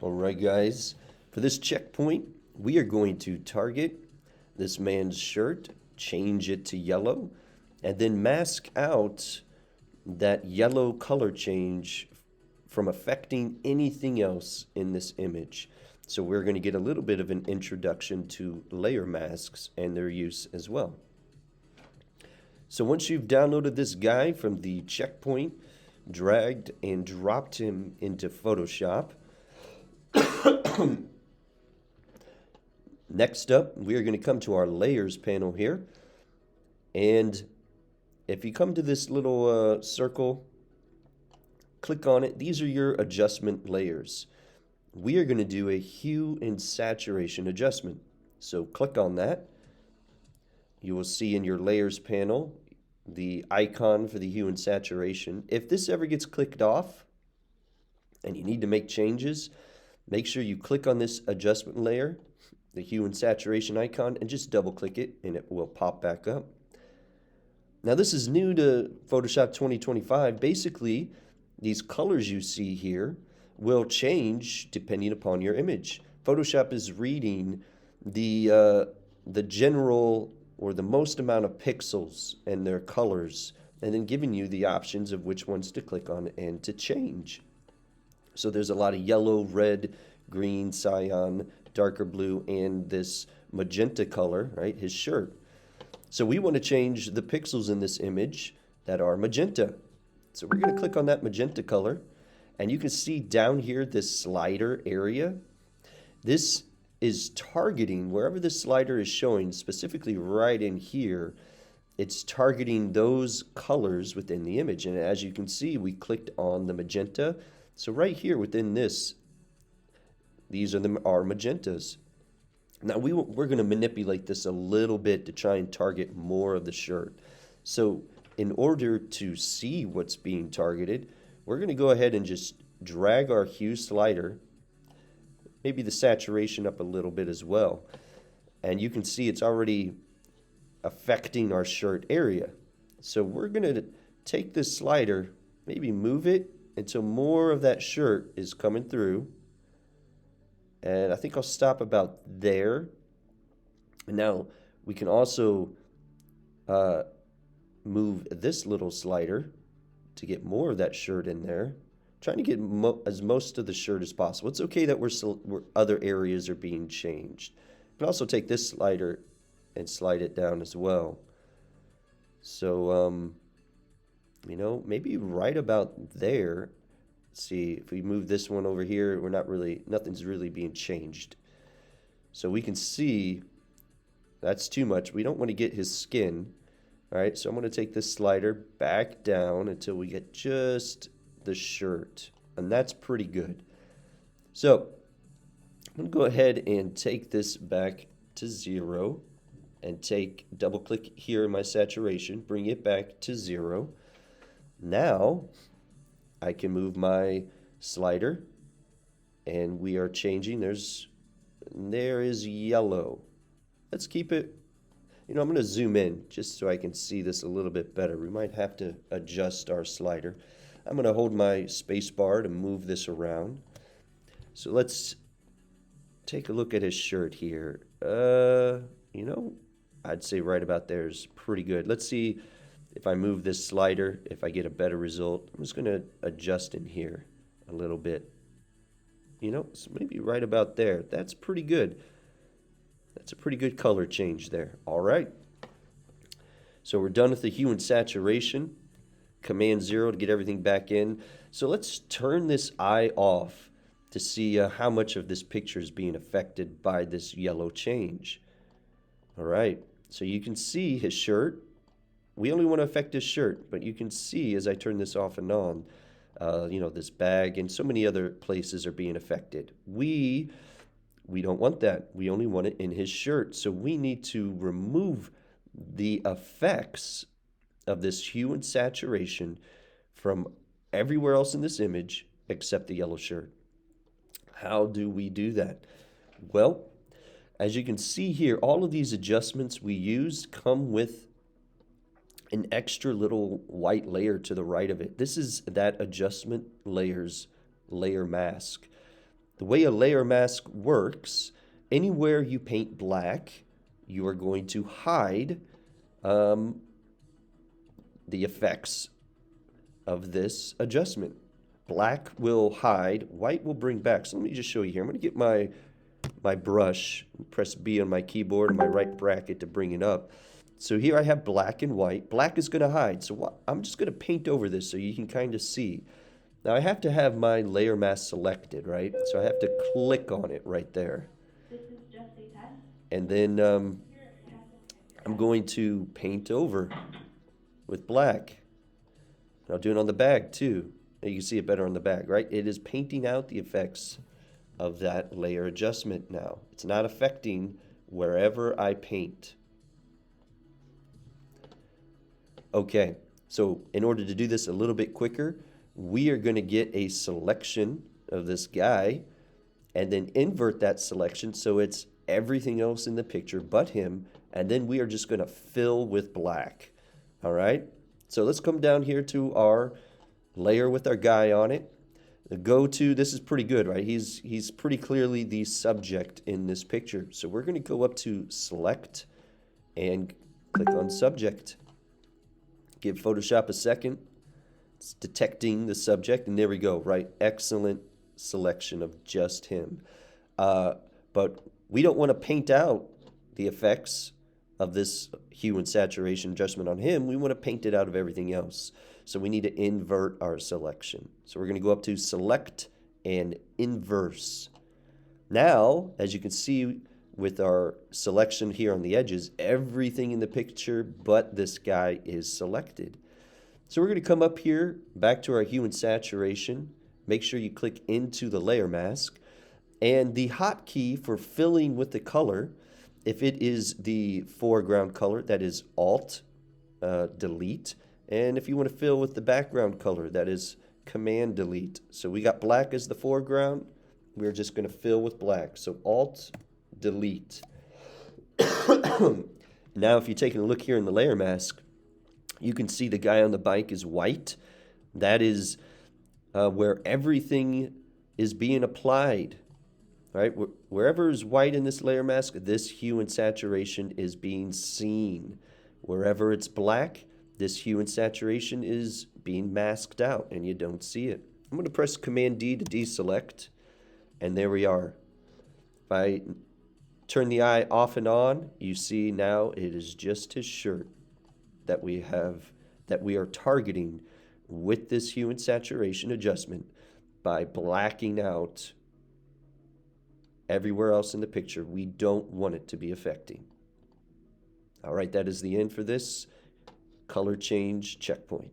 All right, guys. For this checkpoint, we are going to target this man's shirt, change it to yellow, and then mask out that yellow color change from affecting anything else in this image. So we're going to get a little bit of an introduction to layer masks and their use as well. So once you've downloaded this guy from the checkpoint, dragged and dropped him into Photoshop, next up, we are going to come to our layers panel here. And if you come to this little circle, click on it. These are your adjustment layers. We are going to do a hue and saturation adjustment. So click on that. You will see in your layers panel the icon for the hue and saturation. If this ever gets clicked off and you need to make changes, make sure you click on this adjustment layer, the hue and saturation icon, and just double click it and it will pop back up. Now this is new to Photoshop 2025. Basically, these colors you see here will change depending upon your image. Photoshop is reading the general or the most amount of pixels and their colors, and then giving you the options of which ones to click on and to change. So there's a lot of yellow, red, green, cyan, darker blue, and this magenta color, right, his shirt. So we want to change the pixels in this image that are magenta. So we're going to click on that magenta color, and you can see down here this slider area. This is targeting wherever the slider is showing, specifically right in here, it's targeting those colors within the image. And as you can see, we clicked on the magenta. So right here within this, these are our magentas. Now we're going to manipulate this a little bit to try and target more of the shirt. So in order to see what's being targeted, we're going to go ahead and just drag our hue slider, maybe the saturation up a little bit as well. And you can see it's already affecting our shirt area. So we're going to take this slider, maybe move it until more of that shirt is coming through. And I think I'll stop about there. And now we can also move this little slider to get more of that shirt in there. Trying to get as most of the shirt as possible. It's okay that we're other areas are being changed. You can also take this slider and slide it down as well. So, maybe right about there. Let's see, if we move this one over here, nothing's really being changed. So we can see that's too much. We don't want to get his skin. All right, so I'm going to take this slider back down until we get just the shirt, and that's pretty good. So I'm going to go ahead and take this back to 0 and double click here in my saturation, bring it back to 0. Now I can move my slider, and we are changing. There is yellow. Let's keep it. I'm going to zoom in just so I can see this a little bit better. We might have to adjust our slider. I'm going to hold my space bar to move this around. So let's take a look at his shirt here. I'd say right about there is pretty good. Let's see if I move this slider, if I get a better result. I'm just going to adjust in here a little bit. So maybe right about there. That's pretty good. That's a pretty good color change there. All right. So we're done with the hue and saturation. Command 0 to get everything back in. So let's turn this eye off to see how much of this picture is being affected by this yellow change. All right. So you can see his shirt. We only want to affect his shirt, but you can see as I turn this off and on, this bag and so many other places are being affected. We don't want that. We only want it in his shirt. So we need to remove the effects of this hue and saturation from everywhere else in this image except the yellow shirt. How do we do that? Well, as you can see here, all of these adjustments we used come with an extra little white layer to the right of it. This is that adjustment layers layer mask. The way a layer mask works, anywhere you paint black, you are going to hide the effects of this adjustment. Black will hide, white will bring back. So let me just show you here. I'm going to get my brush, press B on my keyboard and my right bracket to bring it up. So here I have black and white. Black is going to hide. So I'm just going to paint over this so you can kind of see. Now I have to have my layer mask selected, right? So I have to click on it right there. This is just a test. And then I'm going to paint over with black. And I'll do it on the bag too. You can see it better on the bag, right? It is painting out the effects of that layer adjustment now. It's not affecting wherever I paint. Okay, so in order to do this a little bit quicker, we are going to get a selection of this guy and then invert that selection so it's everything else in the picture but him, and then we are just going to fill with black. All right, so let's come down here to our layer with our guy on it. Go to, this is pretty good, right? He's pretty clearly the subject in this picture. So we're going to go up to select and click on subject. Give Photoshop a second. It's detecting the subject, and there we go, right? Excellent selection of just him. But we don't want to paint out the effects of this hue and saturation adjustment on him. We want to paint it out of everything else. So we need to invert our selection. So we're going to go up to select and inverse. Now, as you can see with our selection here on the edges, everything in the picture but this guy is selected. So we're going to come up here back to our hue and saturation. Make sure you click into the layer mask. And the hotkey for filling with the color, if it is the foreground color, that is Alt, Delete. And if you want to fill with the background color, that is Command Delete. So we got black as the foreground. We're just going to fill with black. So Alt, Delete. Now, if you're taking a look here in the layer mask, you can see the guy on the bike is white. That is where everything is being applied. All right, wherever is white in this layer mask, this hue and saturation is being seen. Wherever it's black, this hue and saturation is being masked out and you don't see it. I'm going to press Command D to deselect, and there we are. If I turn the eye off and on, you see now it is just his shirt that we are targeting with this hue and saturation adjustment by blacking out everywhere else in the picture we don't want it to be affecting. All right, that is the end for this color change checkpoint.